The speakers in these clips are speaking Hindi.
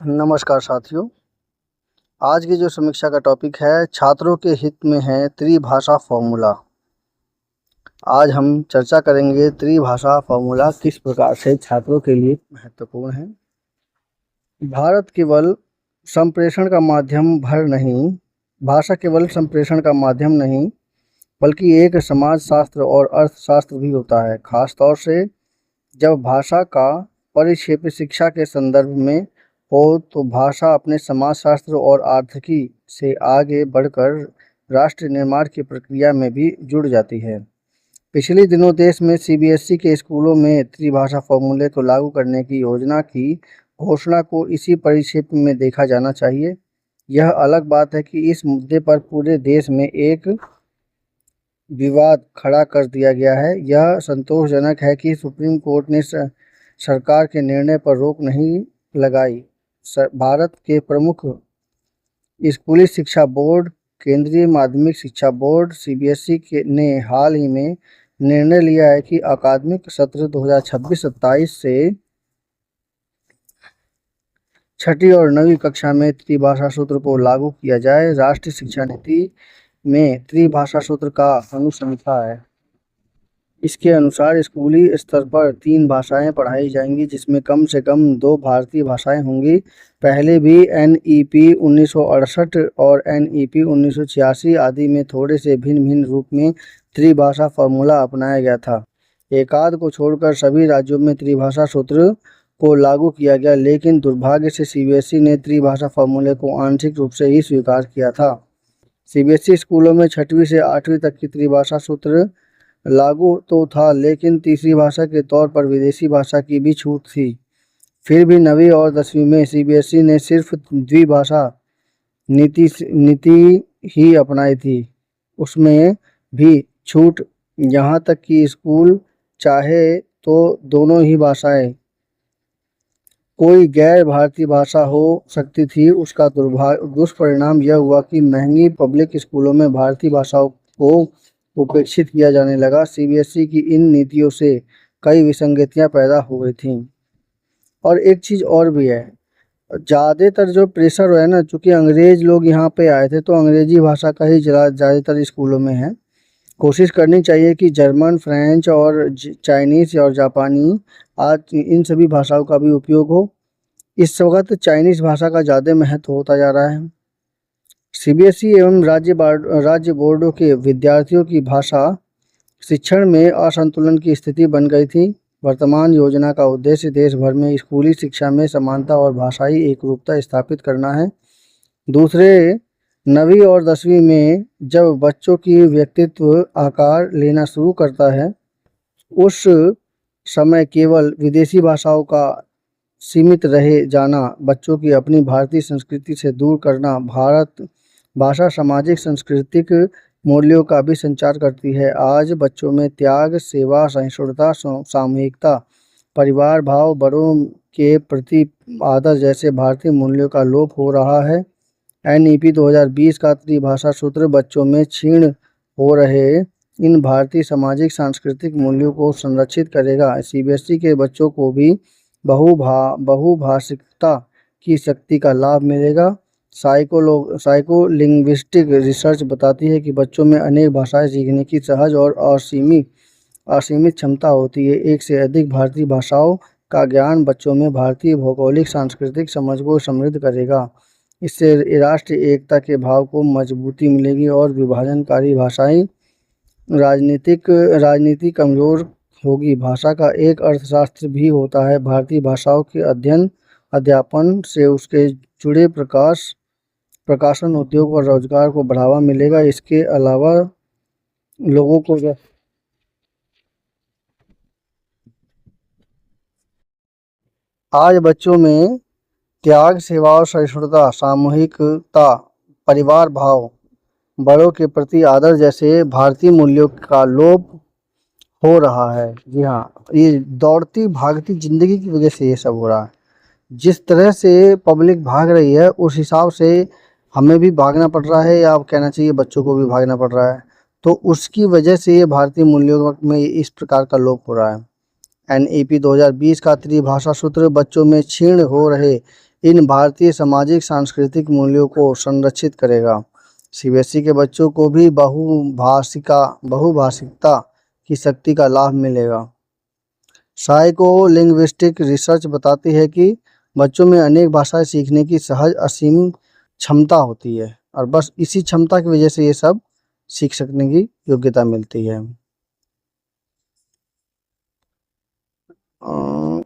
नमस्कार साथियों। आज की जो समीक्षा का टॉपिक है छात्रों के हित में है त्रिभाषा फॉर्मूला। आज हम चर्चा करेंगे त्रिभाषा फॉर्मूला किस प्रकार से छात्रों के लिए महत्वपूर्ण है। भारत केवल संप्रेषण का माध्यम भर नहीं भाषा केवल संप्रेषण का माध्यम नहीं बल्कि एक समाजशास्त्र और अर्थशास्त्र भी होता है। खासतौर से जब भाषा का परिक्षेप्य शिक्षा के संदर्भ में हो तो भाषा अपने समाजशास्त्र और आर्थिकी से आगे बढ़कर राष्ट्र निर्माण की प्रक्रिया में भी जुड़ जाती है। पिछले दिनों देश में सीबीएसई के स्कूलों में त्रिभाषा फॉर्मूले को लागू करने की योजना की घोषणा को इसी परिप्रेक्ष्य में देखा जाना चाहिए। यह अलग बात है कि इस मुद्दे पर पूरे देश में एक विवाद खड़ा कर दिया गया है। यह संतोषजनक है कि सुप्रीम कोर्ट ने सरकार के निर्णय पर रोक नहीं लगाई। भारत के प्रमुख स्कूली शिक्षा बोर्ड केंद्रीय माध्यमिक शिक्षा बोर्ड सीबीएसई ने हाल ही में निर्णय लिया है कि अकादमिक सत्र 2026-27 से छठी और 9वीं कक्षा में त्रिभाषा सूत्र को लागू किया जाए। राष्ट्रीय शिक्षा नीति में त्रिभाषा सूत्र का अनुशंसा है। इसके अनुसार स्कूली स्तर पर 3 भाषाएं पढ़ाई जाएंगी जिसमें कम से कम 2 भारतीय भाषाएं होंगी। पहले भी एनईपी 1968 और एनईपी 1986 आदि में थोड़े से भिन्न रूप में त्रिभाषा फॉर्मूला अपनाया गया था। एकाध को छोड़कर सभी राज्यों में त्रिभाषा सूत्र को लागू किया गया, लेकिन दुर्भाग्य से सीबीएसई ने त्रिभाषा फॉर्मूले को आंशिक रूप से ही स्वीकार किया था। सीबीएसई स्कूलों में 6वीं से 8वीं तक की त्रिभाषा सूत्र लागू तो था, लेकिन तीसरी भाषा के तौर पर विदेशी भाषा की भी छूट थी। फिर भी 9वीं और 10वीं में सीबीएसई ने सिर्फ द्विभाषा नीति ही अपनाई थी। उसमें भी छूट यहाँ तक कि स्कूल चाहे तो दोनों ही भाषाएं कोई गैर भारतीय भाषा हो सकती थी। उसका दुष्परिणाम यह हुआ कि महंगी पब्लिक स्कूलों में भारतीय भाषाओं को उपेक्षित किया जाने लगा। सीबीएसई की इन नीतियों से कई विसंगतियां पैदा हो गई थीं। और एक चीज़ और भी है, ज़्यादातर जो प्रेशर है ना, चूँकि अंग्रेज़ लोग यहाँ पे आए थे तो अंग्रेजी भाषा का ही ज़्यादातर स्कूलों में है। कोशिश करनी चाहिए कि जर्मन, फ्रेंच और चाइनीज़ और जापानी आज इन सभी भाषाओं का भी उपयोग हो। इस वक्त चाइनीज़ भाषा का ज़्यादा महत्व होता जा रहा है। सीबीएसई एवं राज्य बोर्डों के विद्यार्थियों की भाषा शिक्षण में असंतुलन की स्थिति बन गई थी। वर्तमान योजना का उद्देश्य देश भर में स्कूली शिक्षा में समानता और भाषाई एकरूपता स्थापित करना है। दूसरे 9वीं और 10वीं में जब बच्चों की व्यक्तित्व आकार लेना शुरू करता है, उस समय केवल विदेशी भाषाओं का सीमित रहे जाना, बच्चों की अपनी भारतीय संस्कृति से दूर करना, भारत भाषा सामाजिक सांस्कृतिक मूल्यों का भी संचार करती है। आज बच्चों में त्याग, सेवा, सहिष्णुता, सामूहिकता, परिवार भाव, बड़ों के प्रति आदर जैसे भारतीय मूल्यों का लोप हो रहा है। एनईपी 2020 का त्रिभाषा सूत्र बच्चों में क्षीण हो रहे इन भारतीय सामाजिक सांस्कृतिक मूल्यों को संरक्षित करेगा। सीबीएसई के बच्चों को भी बहुभाषिकता की शक्ति का लाभ मिलेगा। साइकोलिंग्विस्टिक रिसर्च बताती है कि बच्चों में अनेक भाषाएं सीखने की सहज और असीमित क्षमता होती है। एक से अधिक भारतीय भाषाओं का ज्ञान बच्चों में भारतीय भौगोलिक सांस्कृतिक समझ को समृद्ध करेगा। इससे राष्ट्रीय एकता के भाव को मजबूती मिलेगी और विभाजनकारी भाषाई राजनीति कमजोर होगी। भाषा का एक अर्थशास्त्र भी होता है। भारतीय भाषाओं के अध्यापन से उसके जुड़े प्रकाशन उद्योग और रोजगार को बढ़ावा मिलेगा। इसके अलावा लोगों को आज बच्चों में त्याग, सेवा और सहिष्णुता, सामूहिकता, परिवार भाव, बड़ों के प्रति आदर जैसे भारतीय मूल्यों का लोप हो रहा है। जी हाँ, ये दौड़ती भागती जिंदगी की वजह से ये सब हो रहा है। जिस तरह से पब्लिक भाग रही है उस हिसाब से हमें भी भागना पड़ रहा है, या आप कहना चाहिए बच्चों को भी भागना पड़ रहा है। तो उसकी वजह से ये भारतीय मूल्यों में इस प्रकार का लोप हो रहा है। एनईपी 2020 का त्रिभाषा सूत्र बच्चों में क्षीण हो रहे इन भारतीय सामाजिक सांस्कृतिक मूल्यों को संरक्षित करेगा। सीबीएसई के बच्चों को भी बहुभाषिकता की शक्ति का लाभ मिलेगा। साइकोलिंग्विस्टिक रिसर्च बताती है कि बच्चों में अनेक भाषाएं सीखने की सहज असीम क्षमता होती है और बस इसी क्षमता की वजह से ये सब सीख सकने की योग्यता मिलती है। अ,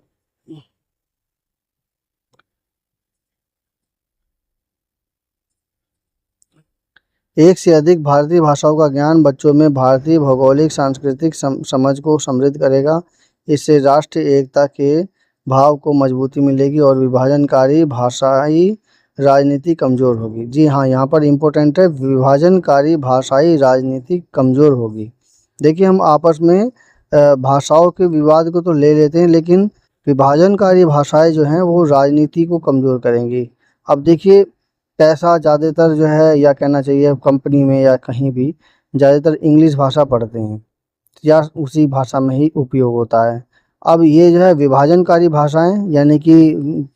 एक से अधिक भारतीय भाषाओं का ज्ञान बच्चों में भारतीय भौगोलिक सांस्कृतिक समझ को समृद्ध करेगा। इससे राष्ट्रीय एकता के भाव को मजबूती मिलेगी और विभाजनकारी भाषाई राजनीति कमज़ोर होगी। जी हाँ, यहाँ पर इम्पोर्टेंट है, विभाजनकारी भाषाई राजनीति कमज़ोर होगी। देखिए, हम आपस में भाषाओं के विवाद को तो ले लेते हैं, लेकिन विभाजनकारी भाषाएं जो हैं वो राजनीति को कमज़ोर करेंगी। अब देखिए, पैसा ज़्यादातर जो है, या कहना चाहिए कंपनी में या कहीं भी ज़्यादातर इंग्लिश भाषा पढ़ते हैं या उसी भाषा में ही उपयोग होता है। अब ये जो है विभाजनकारी भाषाएं, यानी कि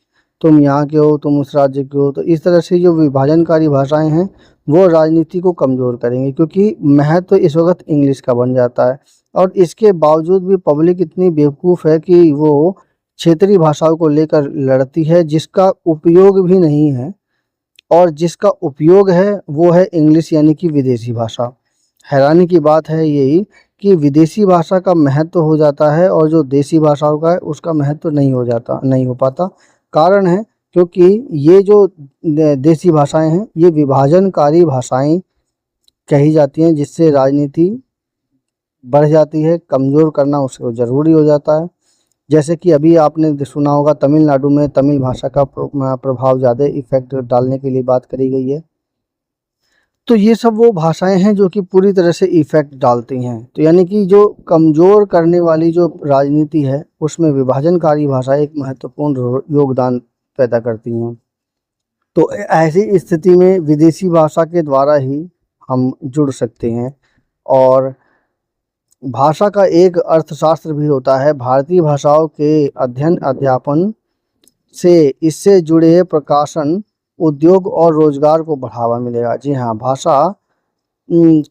तुम यहाँ के हो, तुम उस राज्य के हो, तो इस तरह से जो विभाजनकारी भाषाएं हैं वो राजनीति को कमज़ोर करेंगी, क्योंकि महत्व तो इस वक्त इंग्लिश का बन जाता है। और इसके बावजूद भी पब्लिक इतनी बेवकूफ़ है कि वो क्षेत्रीय भाषाओं को लेकर लड़ती है, जिसका उपयोग भी नहीं है, और जिसका उपयोग है वो है इंग्लिश, यानी कि विदेशी भाषा। हैरानी की बात है यही कि विदेशी भाषा का महत्व हो जाता है और जो देसी भाषाओं का है उसका महत्व नहीं हो पाता। कारण है क्योंकि ये जो देसी भाषाएं हैं ये विभाजनकारी भाषाएं कही जाती हैं, जिससे राजनीति बढ़ जाती है, कमज़ोर करना उसको ज़रूरी हो जाता है। जैसे कि अभी आपने सुना होगा तमिलनाडु में तमिल भाषा का प्रभाव ज़्यादा इफेक्ट डालने के लिए बात करी गई है। तो ये सब वो भाषाएं हैं जो कि पूरी तरह से इफेक्ट डालती हैं। तो यानी कि जो कमज़ोर करने वाली जो राजनीति है उसमें विभाजनकारी भाषाएं एक महत्वपूर्ण योगदान पैदा करती हैं। तो ऐसी स्थिति में विदेशी भाषा के द्वारा ही हम जुड़ सकते हैं। और भाषा का एक अर्थशास्त्र भी होता है। भारतीय भाषाओं के अध्ययन अध्यापन से इससे जुड़े प्रकाशन, उद्योग और रोजगार को बढ़ावा मिलेगा। जी हाँ, भाषा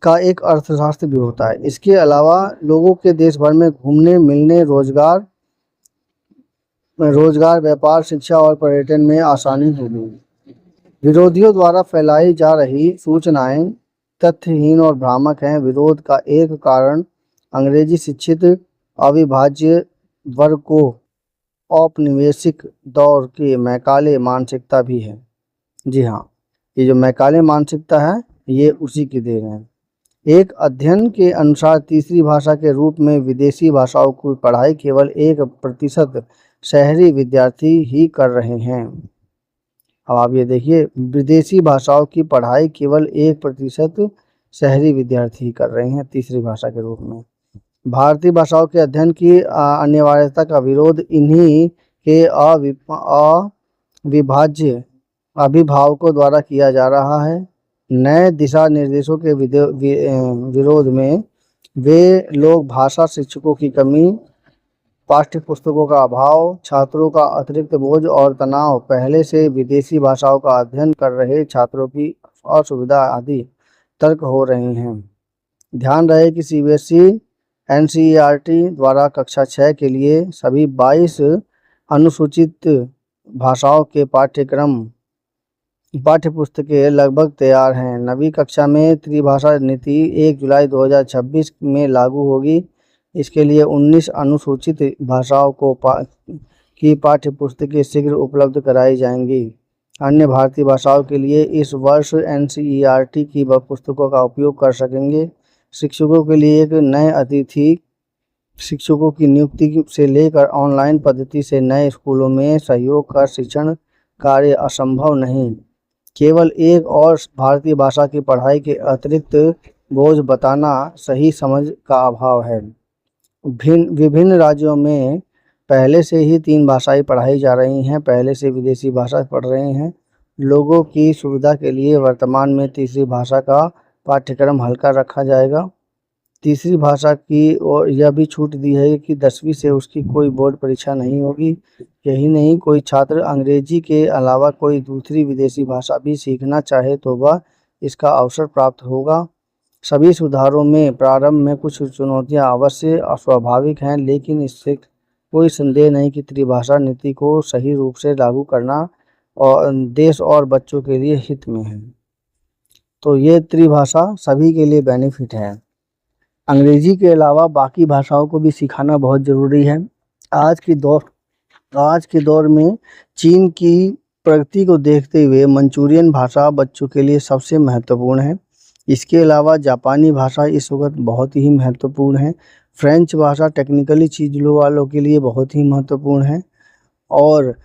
का एक अर्थशास्त्र भी होता है। इसके अलावा लोगों के देश भर में घूमने मिलने, रोजगार, व्यापार, शिक्षा और पर्यटन में आसानी होगी। विरोधियों द्वारा फैलाई जा रही सूचनाएं तथ्यहीन और भ्रामक हैं। विरोध का एक कारण अंग्रेजी शिक्षित अविभाज्य वर्ग को औपनिवेशिक दौर की मैकाले मानसिकता भी है। जी हाँ, ये जो मैकाले मानसिकता है ये उसी की देन है। एक अध्ययन के अनुसार तीसरी भाषा के रूप में विदेशी भाषाओं की पढ़ाई केवल 1% शहरी विद्यार्थी ही कर रहे हैं। अब आप ये देखिए, विदेशी भाषाओं की पढ़ाई केवल 1% शहरी विद्यार्थी ही कर रहे हैं तीसरी भाषा के रूप में। भारतीय भाषाओं के अध्ययन की अनिवार्यता का विरोध इन्हीं के अविभाज्य अभिभावकों द्वारा किया जा रहा है। नए दिशा निर्देशों के विरोध में वे लोग भाषा शिक्षकों की कमी, पाठ्य पुस्तकों का अभाव, छात्रों का अतिरिक्त बोझ और तनाव, पहले से विदेशी भाषाओं का अध्ययन कर रहे छात्रों की असुविधा आदि तर्क हो रहे हैं। ध्यान रहे कि सीबीएसई एनसीईआरटी द्वारा कक्षा 6 के लिए सभी 22 अनुसूचित भाषाओं के पाठ्य पुस्तकें लगभग तैयार हैं। नवी कक्षा में त्रिभाषा नीति 1 जुलाई 2026 में लागू होगी। इसके लिए 19 अनुसूचित भाषाओं की पाठ्य पुस्तकें शीघ्र उपलब्ध कराई जाएंगी। अन्य भारतीय भाषाओं के लिए इस वर्ष एनसीईआरटी की पुस्तकों का उपयोग कर सकेंगे। शिक्षकों के लिए एक नए अतिथि शिक्षकों की नियुक्ति से लेकर ऑनलाइन पद्धति से नए स्कूलों में सहयोग का शिक्षण कार्य असंभव नहीं। केवल एक और भारतीय भाषा की पढ़ाई के अतिरिक्त बोझ बताना सही समझ का अभाव है। विभिन्न राज्यों में पहले से ही 3 भाषाएं पढ़ाई जा रही हैं, पहले से विदेशी भाषा पढ़ रहे हैं। लोगों की सुविधा के लिए वर्तमान में तीसरी भाषा का पाठ्यक्रम हल्का रखा जाएगा। तीसरी भाषा की और यह भी छूट दी है कि 10वीं से उसकी कोई बोर्ड परीक्षा नहीं होगी। यही नहीं, कोई छात्र अंग्रेजी के अलावा कोई दूसरी विदेशी भाषा भी सीखना चाहे तो वह इसका अवसर प्राप्त होगा। सभी सुधारों में प्रारंभ में कुछ चुनौतियां अवश्य अस्वाभाविक हैं, लेकिन इससे कोई संदेह नहीं कि त्रिभाषा नीति को सही रूप से लागू करना और देश और बच्चों के लिए हित में है। तो ये त्रिभाषा सभी के लिए बेनिफिट है। अंग्रेजी के अलावा बाकी भाषाओं को भी सिखाना बहुत ज़रूरी है। आज के दौर में चीन की प्रगति को देखते हुए मंचूरियन भाषा बच्चों के लिए सबसे महत्वपूर्ण है। इसके अलावा जापानी भाषा इस वक्त बहुत ही महत्वपूर्ण है। फ्रेंच भाषा टेक्निकली चीज़ों वालों के लिए बहुत ही महत्वपूर्ण है। और